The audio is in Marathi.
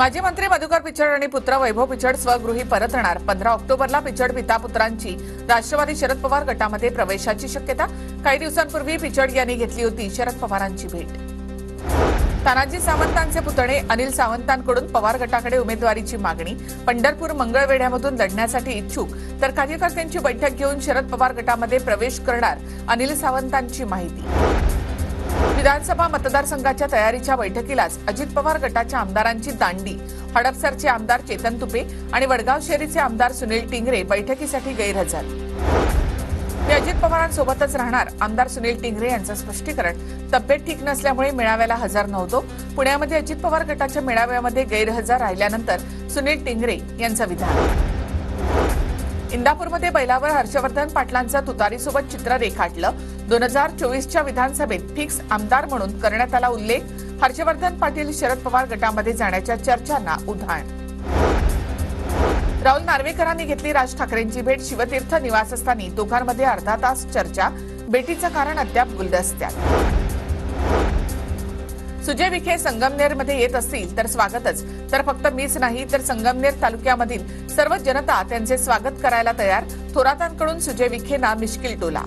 माजी मंत्री मधुकर पिचड आणि पुत्र वैभव पिचड स्वगृही परतणार। 15 ऑक्टोबरला पिचड पिता पुत्रांची राष्ट्रवादी शरद पवार गटामध्ये प्रवेशाची शक्यता। काही दिवसांपूर्वी पिचड यांनी घेतली होती शरद पवारांची भेट। तानाजी सावंतांचे पुतणे अनिल सावंतांकडून पवार गटाकडे उमेदवारीची मागणी। पंढरपूर मंगळवेढ्यामधून लढण्यासाठी इच्छुक तर कार्यकर्त्यांची बैठक घेऊन शरद पवार गटामध्ये प्रवेश करणार अनिल सावंतांची माहिती। विधानसभा मतदारसंघाच्या तयारीच्या बैठकीलाच अजित पवार गटाच्या आमदारांची दांडी। हडपसरचे आमदार चेतन तुपे आणि वडगाव शेरीचे आमदार सुनील टिंगरे बैठकीसाठी गैरहजर। मी अजित पवारांसोबतच राहणार, आमदार सुनील टिंगरे यांचं स्पष्टीकरण। तब्येत ठीक नसल्यामुळे मेळाव्याला हजर नव्हतो। पुण्यामध्ये अजित पवार गटाच्या मेळाव्यामध्ये गैरहजर राहिल्यानंतर सुनील टिंगरे यांचं विधान। इंदापूरमध्ये बैलावर हर्षवर्धन पाटलांचं तुतारीसोबत चित्र रेखाटलं। 2024च्या विधानसभेत फिक्स आमदार म्हणून करण्यात आला उल्लेख। हर्षवर्धन पाटील शरद पवार गटामध्ये जाण्याच्या चर्चांना उधाण। राहुल नार्वेकरांनी घेतली राज ठाकरेंची भेट। शिवतीर्थ निवासस्थानी दोघांमध्ये अर्धा तास चर्चा। भेटीचं कारण अद्याप गुलदस्त्यात। सुजय विखे संगमनेरमध्ये येत असतील तर स्वागतच, तर फक्त मीच नाही तर संगमनेर तालुक्यामधील सर्व जनता त्यांचे स्वागत करायला तयार। थोरातांकडून सुजय विखेंना मिश्किल टोला।